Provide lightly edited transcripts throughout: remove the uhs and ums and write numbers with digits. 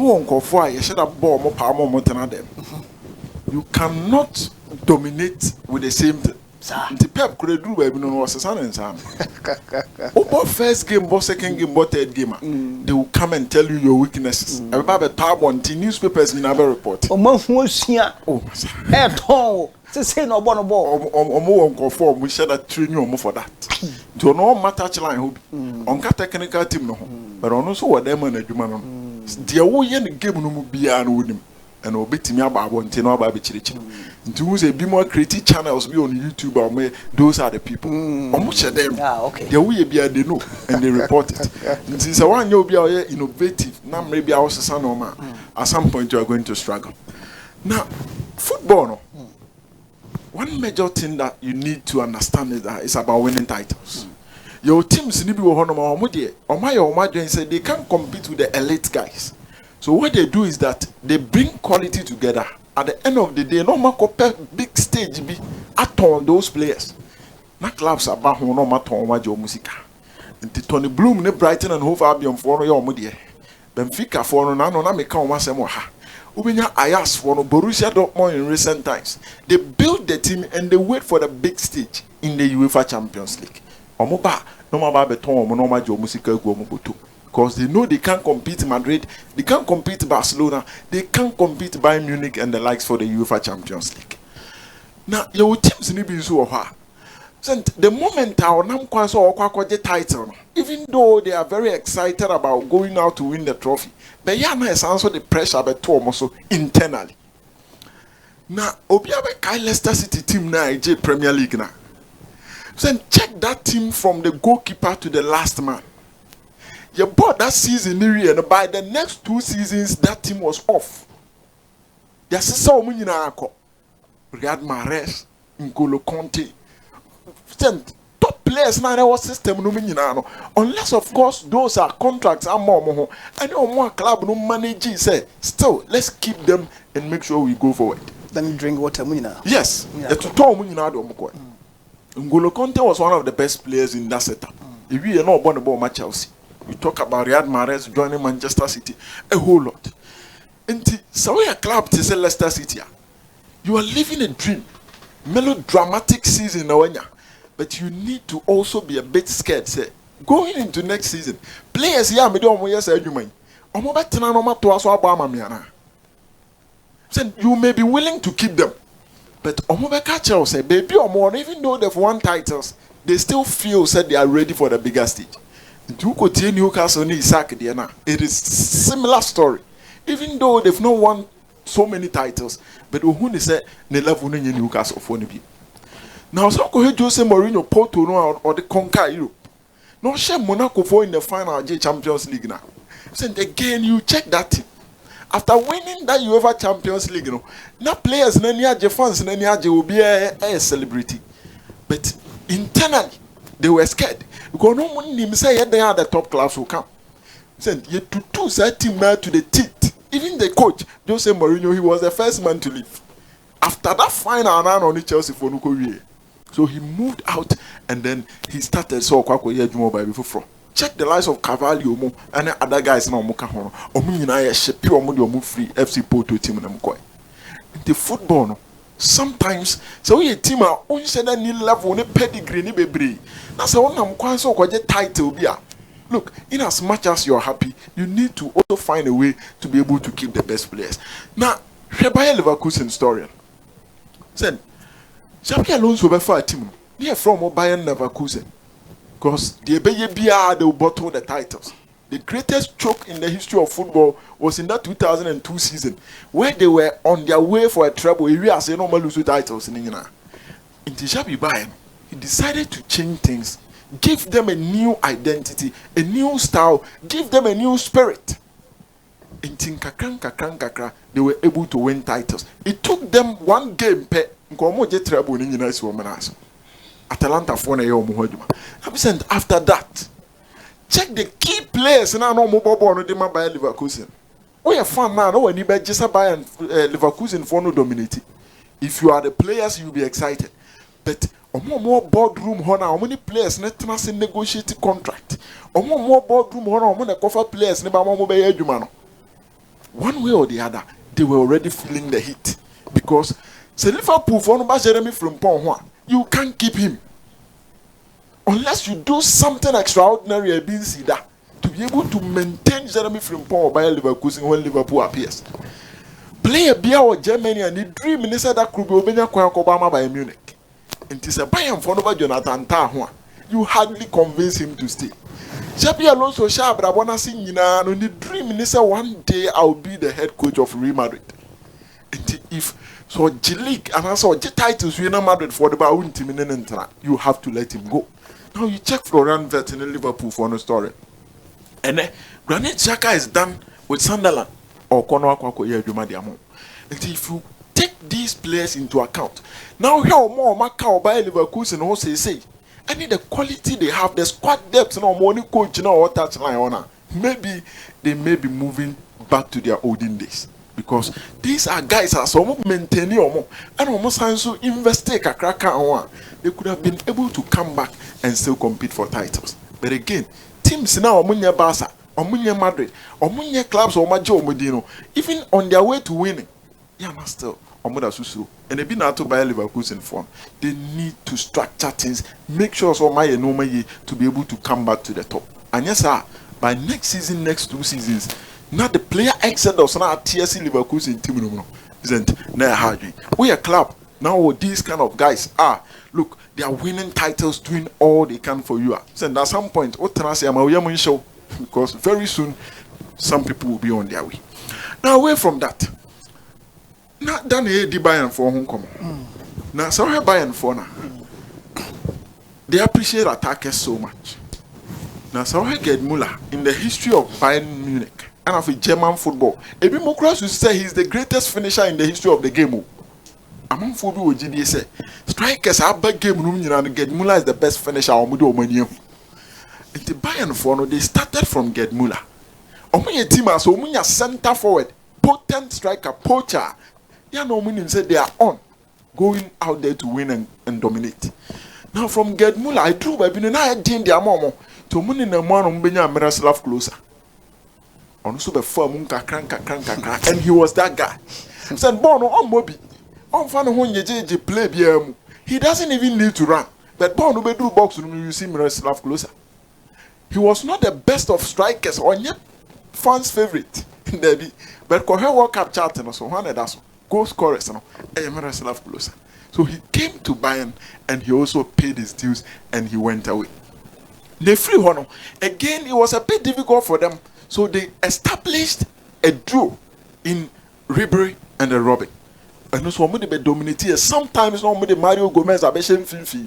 omo onko for you should have ball mo pa mo tena dem. You cannot dominate with the same thing. The Pep could do baby no was son and son. About first game, but second game, but third game, they will come and tell you your weaknesses. About the top one, the newspapers in our report. Oh, at all. To say no one ball. Or more conform, we shall train you more for that. To no matter line on technical team, no, but on also what them and a human. The away and the game no be with him. And obey me about one thing about Chirichi. To say be more creative channels be on YouTube or me, those are the people. Almost of them. Okay. The way be they know and they report it. Since I want you be innovative, now maybe I was a son or man. At some point you are going to struggle. Now, football, no. One major thing that you need to understand is that it's about winning titles. Your teams need to be on my say they can't compete with the elite guys. So what they do is that they bring quality together. At the end of the day, no matter compare big stage be at all those players. Na clubs about no matter what your music. Nti Tony Bloom ne Brighton and Hove Albion for no mo de. Benfica for no na make kan wasem ha. Ubenya Ajax for no Borussia Dortmund in recent times. They build the team and they wait for the big stage in the UEFA Champions League. Omo ba no ma ba beton omo no ma jo music go mo boto. Because they know they can't compete Madrid, they can't compete Barcelona, they can't compete Bayern Munich and the likes for the UEFA Champions League. Now, your teams need to be so hard. The moment our Namkwanso or the title, even though they are very excited about going out to win the trophy, but Yana is also the pressure but also internally. Now, Obiabe Kai Leicester City team now Premier League now. So check that team from the goalkeeper to the last man. You bought that season, and by the next 2 seasons, that team was off. There's so many Riyad Mahrez, N'Golo Kanté, top players now in our system. Unless, of course, those are contracts and more. And more club no manage. Say, still, let's keep them and make sure we go forward. Then drink water, yes. N'Golo Kanté was one of the best players in that setup. If we are not born about Chelsea. We talk about Riyad Mahrez joining Manchester City, a whole lot. And so we are club to say Leicester City. You are living a dream, melodramatic season now, but you need to also be a bit scared. Say, going into next season, players here, me don't want to say you mind. So you may be willing to keep them, but Omobeka say, baby, or even though they've won titles, they still feel said they are ready for the bigger stage. Newcastle it is similar story. Even though they've not won so many titles, but who said they love winning Newcastle for me. Now, so Jose Mourinho Porto or the conquer Europe. No share Monaco for in the final Champions League now. So again, you check that team. After winning that UEFA Champions League, now players fans will be a celebrity. But internally, they were scared. Because no one say they are the top class who come. Said you to that team to the teeth. Even the coach, Jose Mourinho, he was the first man to leave. After that final run on Chelsea for Nukoye. So he moved out and then he started so before. Check the likes of Carvalho and the other guys in Omuka. Omunina shepi omu free FC Porto team in the football. No. Sometimes, so we a team are only said that need level on a pedigree ni bebre. That's why I'm quite so quite title be. Look, in as much as you're happy, you need to also find a way to be able to keep the best players. Now, Bayer Leverkusen historian said, Xabi Alonso be for a team. They are from Bayern Leverkusen because they will bottle the titles. The greatest choke in the history of football was in that 2002 season, where they were on their way for a treble. We are saying no more lose titles in England. In Xabi Bayern, he decided to change things, give them a new identity, a new style, give them a new spirit. In Tinkakran, they were able to win titles. It took them one game per treble in England. Atalanta for a year. After that, check the key players now. No mobile born with Bayer Leverkusen. We are fun now. No, when you bet just Bayer Leverkusen for no dominating. If you are the players, you'll be excited. But more boardroom honor. How many players net trust negotiate contract? More boardroom honor. How many cover players never more be edumano. one way or the other, they were already feeling the heat. Because say Liverpool for no Jeremy Frimpong, you can't keep him. Unless you do something extraordinary to be able to maintain Jeremy Frimpong by Leverkusen when Liverpool appears. Player Bia or Germany and the dream in that could be Obenya Obama by Munich. And it is a Bayern for over Jonathan Tah. You hardly convince him to stay. Xabi Alonso Shabra wanna sing on the dream in one day I'll be the head coach of Real Madrid. And if so G League and also G titles Real Madrid for the Baun team in you have to let him go. Now you check Florian Wirtz in Liverpool for no story. And then Granit Xhaka is done with Sunderland or Kono Akwako Yejumadiamo. And if you take these players into account, now here more Macau by Leverkusen also say, I need the quality they have, the squad depth, no money coach, or touchline honor. Maybe they may be moving back to their olden days. Because these are guys are so maintaining and almost so invest a cracker on. They could have been able to come back and still compete for titles. But again, teams now Omunya Barca, Omunya Madrid, Omunya clubs or Majo Modino, even on their way to winning, yeah, still Omuda Susu. And they been out to buy Leverkusen form. They need to structure things, make sure so my normal to be able to come back to the top. And yes, sir, by next season, next 2 seasons, not the player exodus now TSC Leverkusen team isn't near hard. We a club now with these kind of guys look, they are winning titles, doing all they can for you. So at some point, what can I say? I'm show because very soon some people will be on their way. Now away from that, not done here the Bayern for home come. Now so here Bayern for now. They appreciate attackers so much. Now so here Gerd Müller in the history of Bayern Munich. And of German football, Ebi Mokras will say he's the greatest finisher in the history of the game. Among football, with GD say strikers have bad game room and Gerd Müller is the best finisher. Omudo Omanium. In the Bayern for they started from Gerd Müller. Omunya team as Omunya center forward, potent striker, poacher. Yeah, no meaning said they are on, going out there to win and dominate. Now from Gerd Müller, I drew by being I did the amomo to Munin and one on Benya Miroslav Klose. Also before Munka Kranka, and he was that guy. Said Bono on Moby. On Fan when you play BM. He doesn't even need to run. But Bono be do box room you see Miroslav Klose. He was not the best of strikers or yet fans' favorite in the but Kohe World Cup charting so one that's goal scorers no Miroslav Klose. So he came to Bayern and he also paid his dues and he went away. The free honor again it was a bit difficult for them. So they established a duo in Ribery and Robin. And also when they dominate, sometimes when Mario Gomez abeshen Fifi,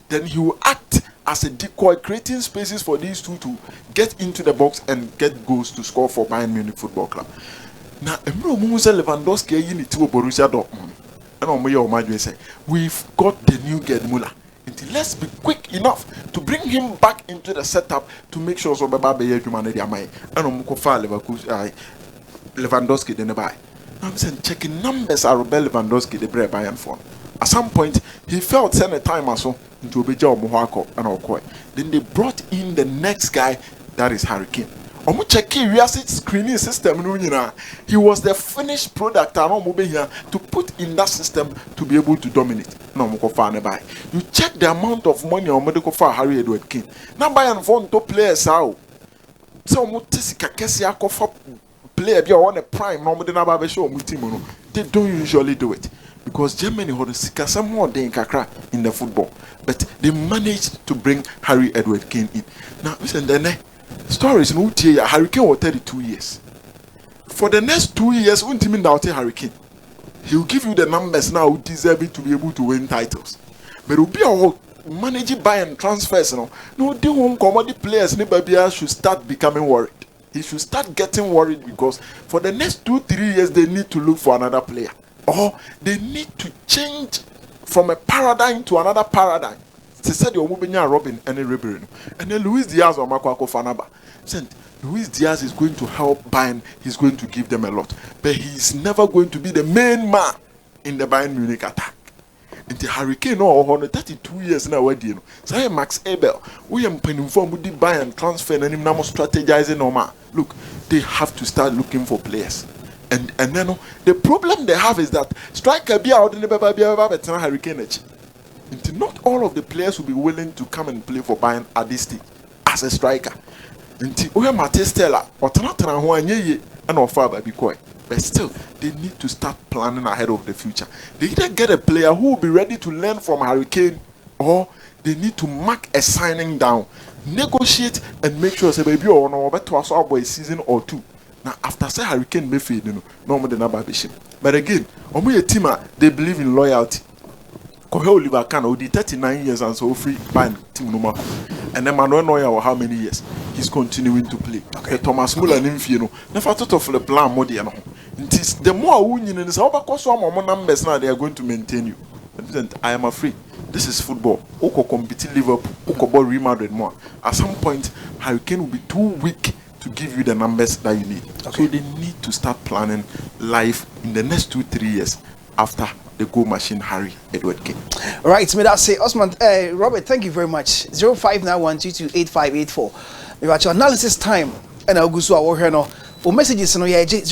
then he will act as a decoy, creating spaces for these two to get into the box and get goals to score for Bayern Munich Football Club. Now, Emre Lewandowski unit to Borussia Dortmund. And we've got the new Gerd Müller. Let's be quick enough to bring him back into the setup to make sure so Baba humanity am I and Lewandowski then buy. I'm saying checking numbers are Robert Lewandowski the bread Bayern for. At some point he felt send a time or so into Obeja Mohako and Okoi. Then they brought in the next guy, that is Harry Kane. Omu checking reacid screening system. He was the finished product to put in that system to be able to dominate. You check the amount of money on medical for Harry Edward Kane. Now buy and phone top players out. So player be on a prime no show team. They don't usually do it. Because Germany had some more than Kakra in the football. But they managed to bring Harry Edward Kane in. Now listen then. Stories in Harry Kane was 32 years. For the next 2 years, Harry Kane. He will give you the numbers now deserving to be able to win titles. But it will be our managing Bayern transfers. No, they won't commodity players. Nobody should start becoming worried. He should start getting worried because for the next 2-3 years, they need to look for another player. Or they need to change from a paradigm to another paradigm. They said you're moving Robin and Ribery. And then Luis Diaz or Makwako Fanaba. Said Luis Diaz is going to help Bayern, he's going to give them a lot. But he's never going to be the main man in the Bayern Munich attack. In the Hurricane or 32 years now, so Max Abel, we am penning for the Bayern transfer and him now strategizing. Look, they have to start looking for players. And then the problem they have is that striker be out in the Hurricane. Not all of the players will be willing to come and play for Bayern at this stage as a striker. Mate Stella or and offer baby koi. But still, they need to start planning ahead of the future. They either get a player who will be ready to learn from Hurricane, or they need to mark a signing down, negotiate, and make sure say baby or no better to our boy season or two. Now after say Hurricane may fade, no more than a babiship. But again, a team they believe in loyalty. Koheo Oliver Kahn, 39 years and so free by team number. And then Manuel Neuer, how many years? He's continuing to play. Okay. Thomas Muller and Infiano. Never thought of the plan more than the more winning in the numbers now they are going to maintain you. I am afraid. This is football. Oko compete Liverpool, Oko ball Real Madrid more. At some point, Hurricane will be too weak to give you the numbers that you need. Okay. So they need to start planning life in the next 2-3 years after the goal machine Harry Edward King. Right, me that say Osman, Robert, thank you very much. 0591228584. We got your analysis time and I'll go so our messages no